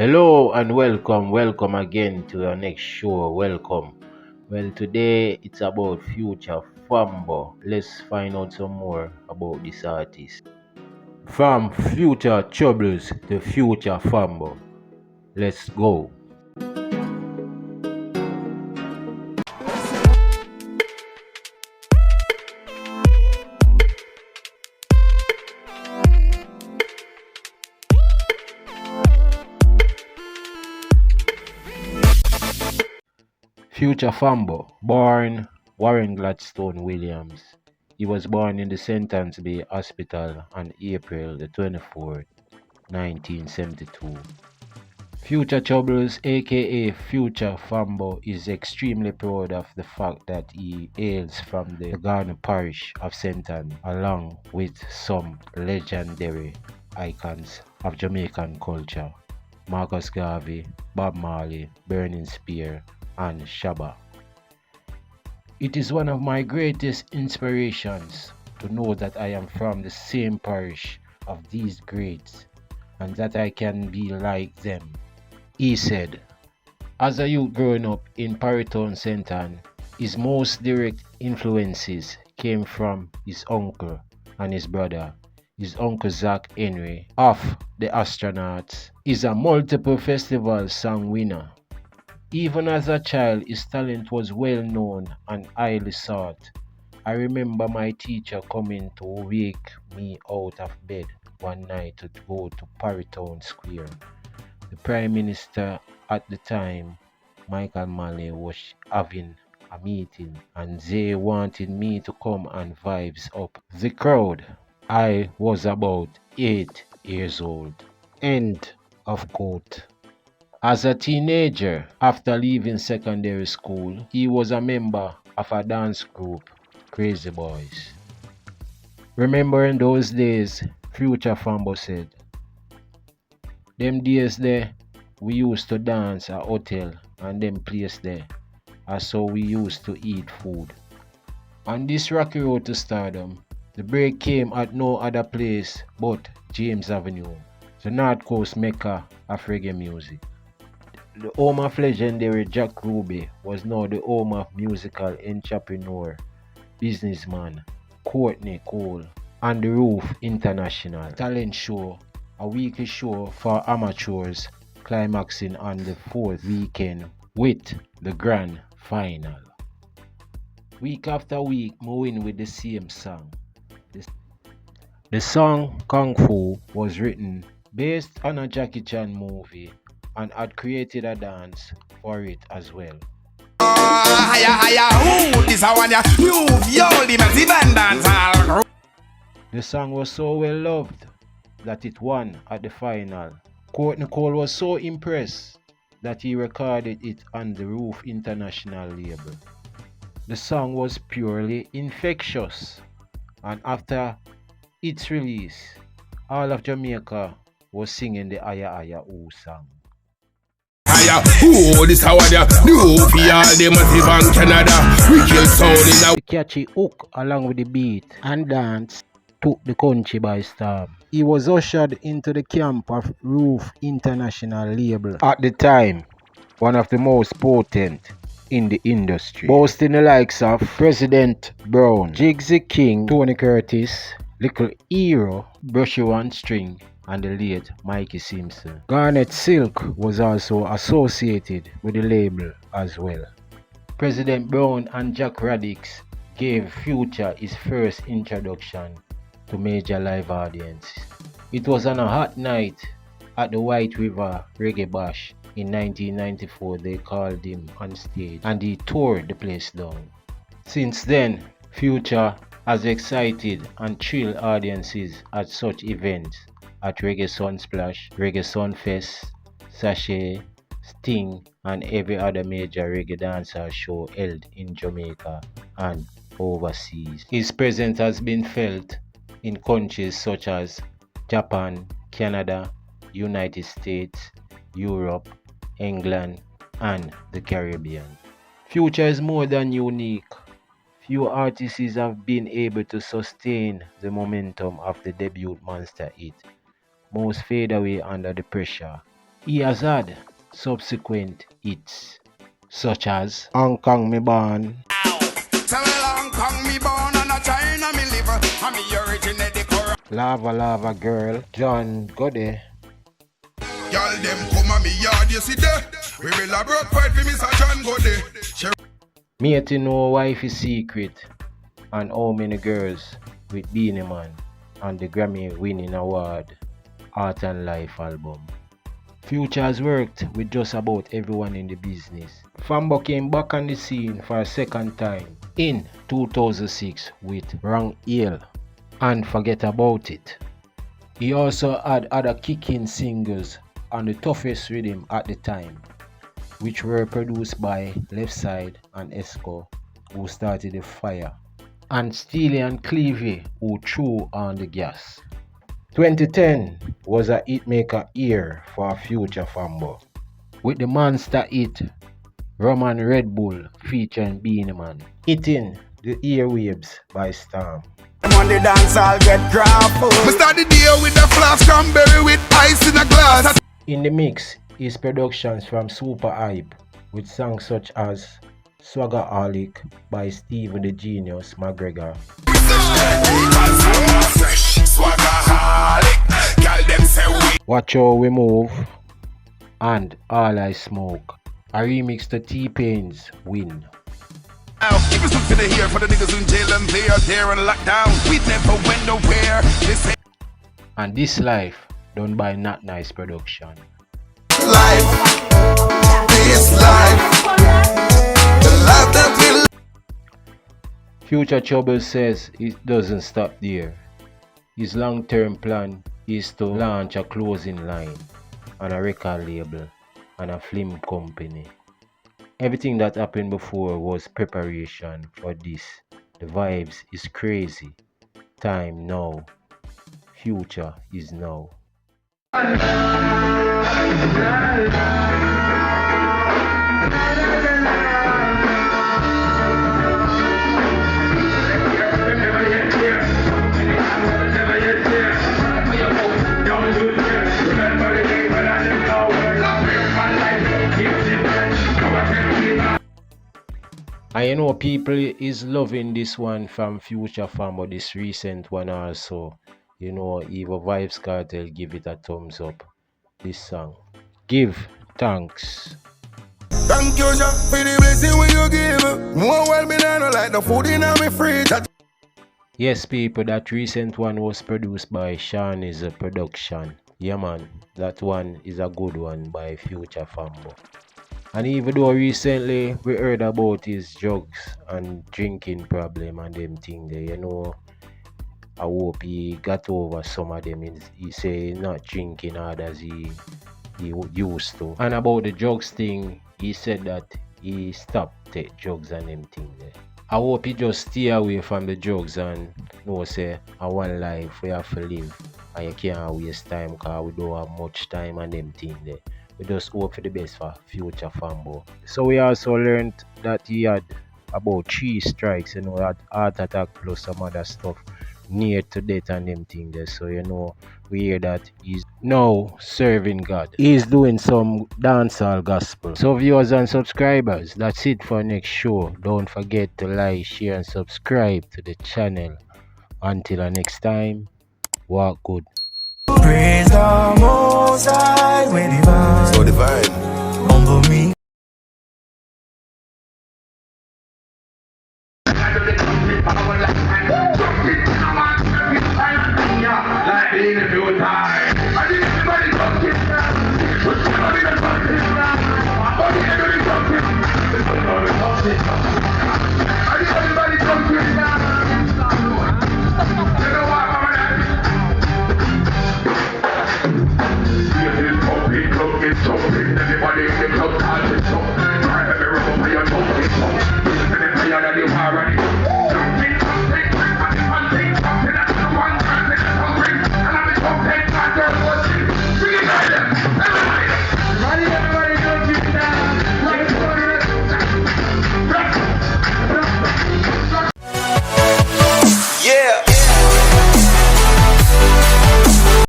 Hello and welcome again to our next show. Welcome. Well, today it's about future Fambo. Let's find out some more about this artist. From future troubles to future Fambo. Let's go. Future Fambo, born Warren Gladstone Williams. He was born in the Sentence Bay Hospital on April the 24th, 1972. Future Troubles, aka Future Fambo, is extremely proud of the fact that he hails from the Ghana parish of St. Ann, along with some legendary icons of Jamaican culture: Marcus Garvey, Bob Marley, Burning Spear, and Shabba. It is one of my greatest inspirations to know that I am from the same parish of these greats and that I can be like them. He said, as a youth growing up in Paritown St. Ann, his most direct influences came from his uncle and his brother. His uncle Zach Henry of the Astronauts is a multiple festival song winner. Even as a child, his talent was well known and highly sought. I remember my teacher coming to wake me out of bed one night to go to Paritown Square. The Prime Minister at the time, Michael Manley, was having a meeting and they wanted me to come and vibes up the crowd. I was about 8 years old. End of quote. As a teenager, after leaving secondary school, he was a member of a dance group, Crazy Boys. Remembering those days, Future Fambo said, them days there, we used to dance at hotel and them place there. And so we used to eat food. On this rocky road to stardom, the break came at no other place but James Avenue, the North Coast mecca of reggae music. The home of legendary Jack Ruby was now the home of musical entrepreneur, businessman Courtney Cole and the Roof International talent show, a weekly show for amateurs climaxing on the fourth weekend with the grand final. Week after week, moving with the same song. The song Kung Fu was written based on a Jackie Chan movie and had created a dance for it as well. The song was so well loved that it won at the final. Courtney Cole was so impressed that he recorded it on the Roof International label. The song was purely infectious, and after its release, all of Jamaica was singing the Aya Aya Ooh song. The catchy hook along with the beat and dance took the country by storm. He was ushered into the camp of Roof International label at the time, one of the most potent in the industry, boasting the likes of President Brown, Jigsy King, Tony Curtis, Little Hero, Brushy One String, and the late Mikey Simpson. Garnet Silk was also associated with the label as well. President Brown and Jack Radix gave Future his first introduction to major live audiences. It was on a hot night at the White River Reggae Bash in 1994. They called him on stage and he toured the place down. Since then, Future has excited and thrilled audiences at such events at Reggae Sunsplash, Reggae Sunfest, Sachet, Sting, and every other major reggae dancehall show held in Jamaica and overseas. His presence has been felt in countries such as Japan, Canada, United States, Europe, England, and the Caribbean. Future is more than unique. Few artists have been able to sustain the momentum of the debut monster hit. Most fade away under the pressure He has had subsequent hits such as Hong Kong Me Born, Lava Lava Girl, John Gotti, Y'all them come on me yard, you see there. We will have broke fight for Mr. John Gotti. Me to know wife's secret, and how many girls with Beanie Man and the Grammy winning award Art and Life album. Future has worked with just about everyone in the business. Fambo came back on the scene for a second time in 2006 with Wrong Heel and Forget About It. He also had other kicking singles on the toughest rhythm at the time, which were produced by Left Side and Esco, who started the fire, and Steely and Clevie, who threw on the gas. 2010 was a hitmaker year for Future Fambo, with the monster hit Roman Red Bull featuring Beanie Man, hitting the airwaves by storm. On the dance, I'll get grappled. We start the day with a flask cranberry with ice in a glass. In the mix is productions from Super Hype with songs such as Swaggeraholic by Steven the Genius McGregor, Watch How We Move, and All I Smoke, a remix to T-Pain's Win. Keep us up to the here for the niggas in jail and they are there on lockdown. We never went nowhere. And This Life, done by Not Nice Production. Life, this life, the life that we live. Future Trouble says it doesn't stop there. His long-term plan is to launch a clothing line and a record label and a film company. Everything that happened before was preparation for this. The vibes is crazy. Time now. Future is now. I know people is loving this one from Future Fambo, this recent one also. You know, Eva Vibes Cartel give it a thumbs up. This song. Give thanks. Thank you, Jah, for the blessing when you give. More well me I don't like the food in my fridge. Yes, people, that recent one was produced by Shawnee's production. Yeah, man, that one is a good one by Future Fambo. And even though recently we heard about his drugs and drinking problem and them thing there, you know, I hope he got over some of them. He say not drinking hard as he used to. And about the drugs thing, he said that he stopped take drugs and them thing there. I hope he just stay away from the drugs and know say I one life we have to live and you can't waste time because we don't have much time and them thing there. We just hope for the best for Future Fambo. So we also learned that he had about 3 strikes, you know, that heart attack plus some other stuff near to death and them thing there. So you know, we hear that he's now serving God. He's doing some dancehall gospel. So viewers and subscribers, that's it for next show. Don't forget to like, share and subscribe to the channel. Until next time, walk good. Praise the Most High, we're divine. So divine. Humble me. I